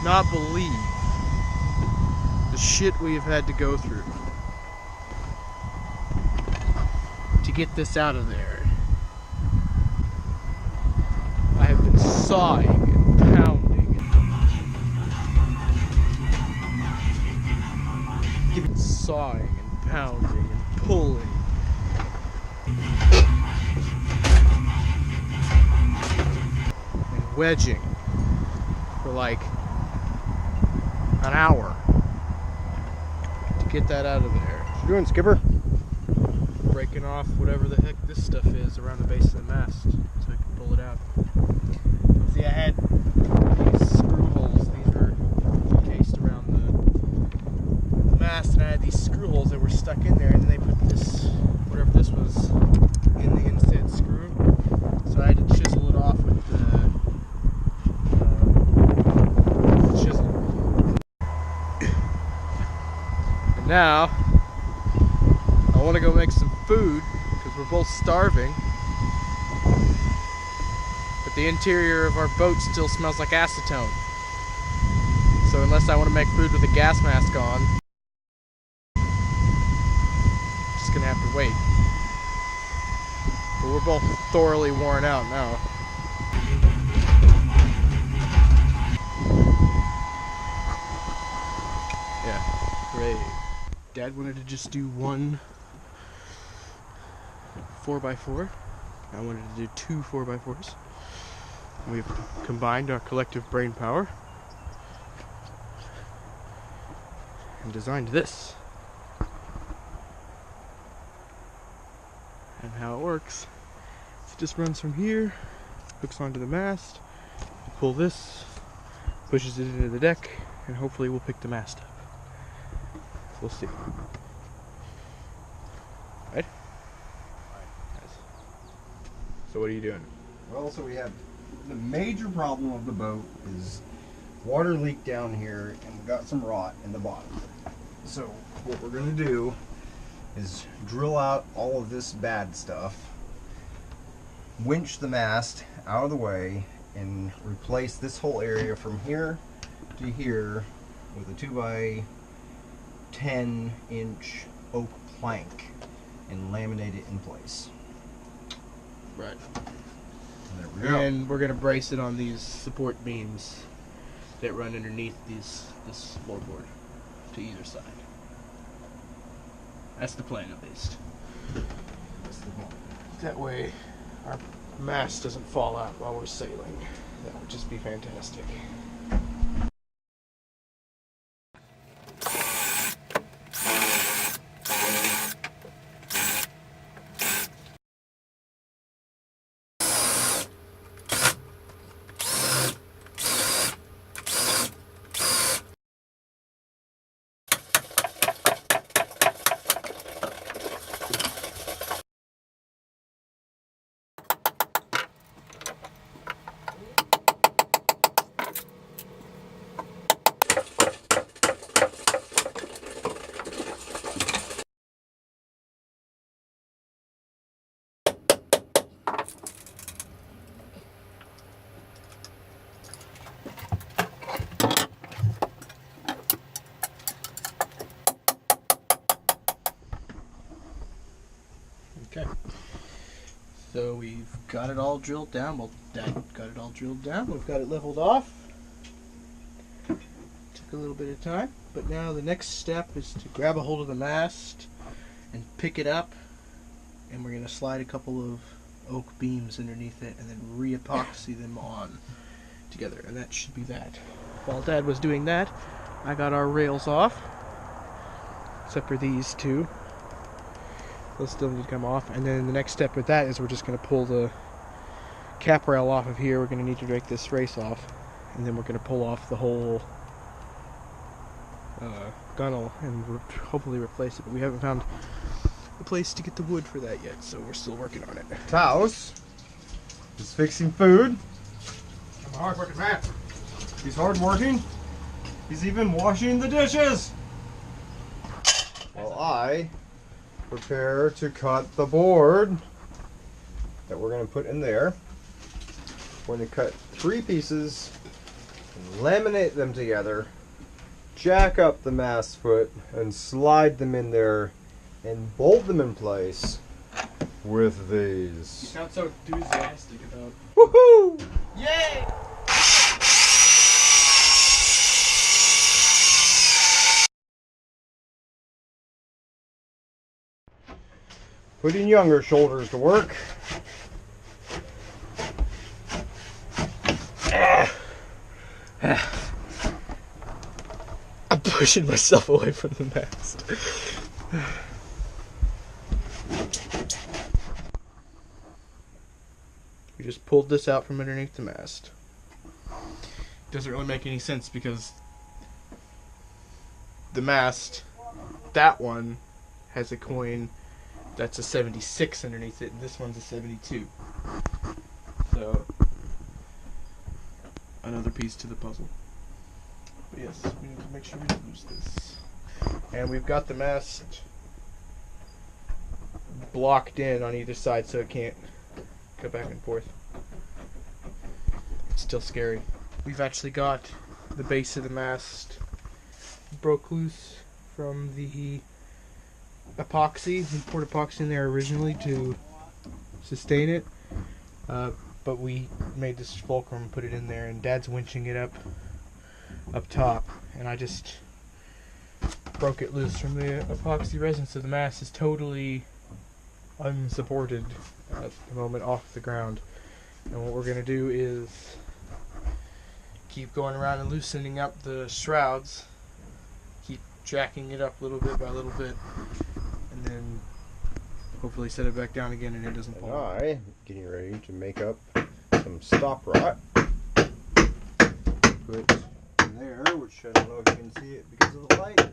not believe the shit we've had to go through to get this out of there. I have been sawing and pounding and sawing and pounding and pulling. And wedging for like an hour to get that out of there. What you doing, Skipper? Breaking off whatever the heck this stuff is around the base of the mast so I can pull it out. See, I had these screw holes. These were encased around the mast, and I had these screw holes that were stuck in there, and then they put this, whatever this was, in the inset screw. So I had to chisel it off with the chisel. And now I want to go make some food because we're both starving. But the interior of our boat still smells like acetone. So unless I want to make food with a gas mask on, I'm just gonna have to wait. But we're both thoroughly worn out now. Yeah, great. Dad wanted to just do one 4x4. I wanted to do two 4x4s. We've combined our collective brain power and designed this. And how it works, it just runs from here, hooks onto the mast, pull this, pushes it into the deck, and hopefully we'll pick the mast up. We'll see. Right? So what are you doing? Well, so we have the major problem of the boat is water leak down here, and we got some rot in the bottom. So what we're going to do is drill out all of this bad stuff, winch the mast out of the way, and replace this whole area from here to here with a 2x10-inch oak plank and laminate it in place. Right. And there we go. And we're gonna brace it on these support beams that run underneath this floorboard to either side. That's the plan, at least. That way our mast doesn't fall out while we're sailing. That would just be fantastic. Okay, so we've got it all drilled down. Well, Dad got it all drilled down. We've got it leveled off. Took a little bit of time, but now the next step is to grab a hold of the mast and pick it up, and we're going to slide a couple of oak beams underneath it and then re-epoxy them on together, and that should be that. While Dad was doing that, I got our rails off, except for these two. Those still need to come off, and then the next step with that is we're just going to pull the cap rail off of here. We're going to need to break this race off, and then we're going to pull off the whole gunnel and hopefully replace it, but we haven't found a place to get the wood for that yet, so we're still working on it. Taos is fixing food. I'm a hard-working man. He's hard-working. He's even washing the dishes. While I prepare to cut the board that we're going to put in there. We're going to cut 3 pieces laminate them together, jack up the mast foot, and slide them in there and bolt them in place with these. You sound so enthusiastic about. Woohoo! Yay! Putting younger shoulders to work. I'm pushing myself away from the mast. We just pulled this out from underneath the mast. Doesn't really make any sense because the mast, that one, has a coin that's a 76 underneath it, and this one's a 72. So, another piece to the puzzle. But yes, we need to make sure we don't lose this. And we've got the mast blocked in on either side so it can't go back and forth. It's still scary. We've actually got the base of the mast broke loose from the epoxy. We poured epoxy in there originally to sustain it, but we made this fulcrum and put it in there, and Dad's winching it up top, and I just broke it loose from the epoxy resin, so the mast is totally unsupported at the moment off the ground. And what we're going to do is keep going around and loosening up the shrouds, keep jacking it up little bit by little bit, and then hopefully set it back down again and it doesn't And fall. I getting ready to make up some stop rot. Put in there, which I don't know if you can see it because of the light.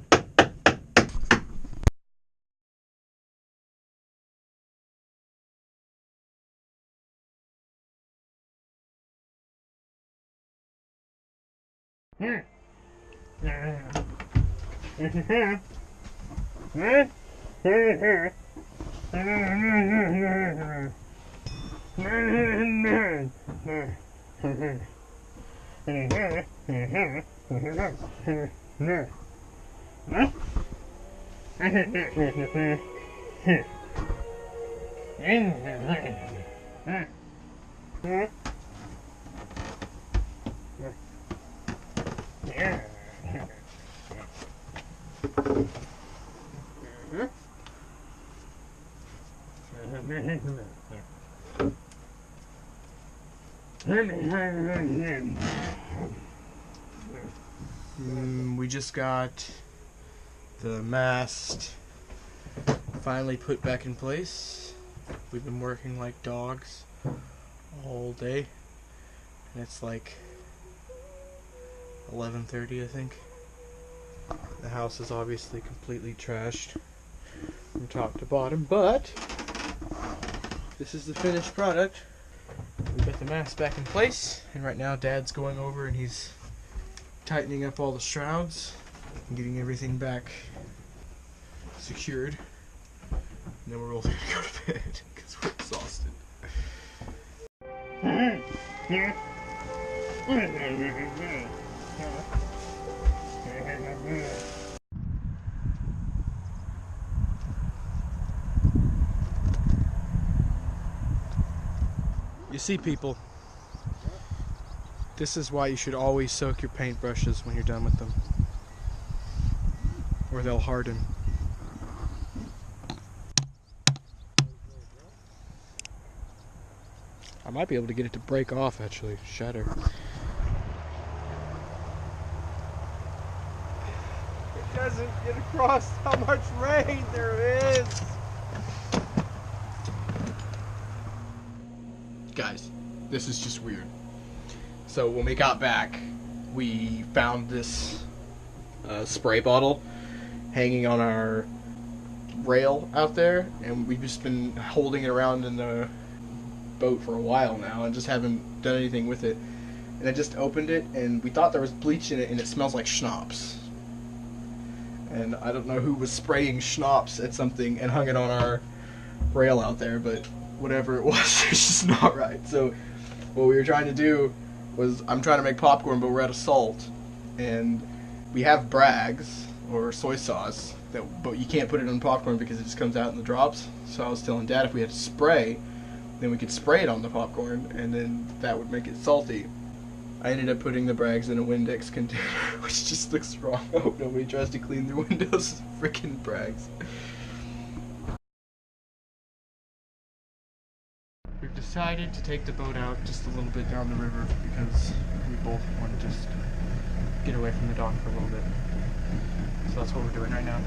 We just got the mast finally put back in place. We've been working like dogs all day, and it's like 11:30, I think. The house is obviously completely trashed from top to bottom, but this is the finished product. We got the mast back in place, and right now Dad's going over and he's tightening up all the shrouds and getting everything back secured. And then we're all going to go to bed because we're exhausted. You see, people, this is why you should always soak your paintbrushes when you're done with them, or they'll harden. I might be able to get it to break off, actually, shatter. It doesn't get across how much rain there is. Guys, this is just weird. So when we got back, we found this spray bottle hanging on our rail out there, and we've just been holding it around in the boat for a while now and just haven't done anything with it. And I just opened it, and we thought there was bleach in it, and it smells like schnapps. And I don't know who was spraying schnapps at something and hung it on our rail out there, but whatever it was, it's just not right. So what we were trying to do was I'm trying to make popcorn, but we're out of salt, and we have Bragg's or soy sauce but you can't put it on popcorn because it just comes out in the drops. So I was telling Dad if we had spray, then we could spray it on the popcorn, and then that would make it salty. I ended up putting the Bragg's in a Windex container, which just looks wrong. I hope nobody tries to clean their windows with freaking Bragg's. We've decided to take the boat out just a little bit down the river because we both want to just get away from the dock for a little bit. So that's what we're doing right now.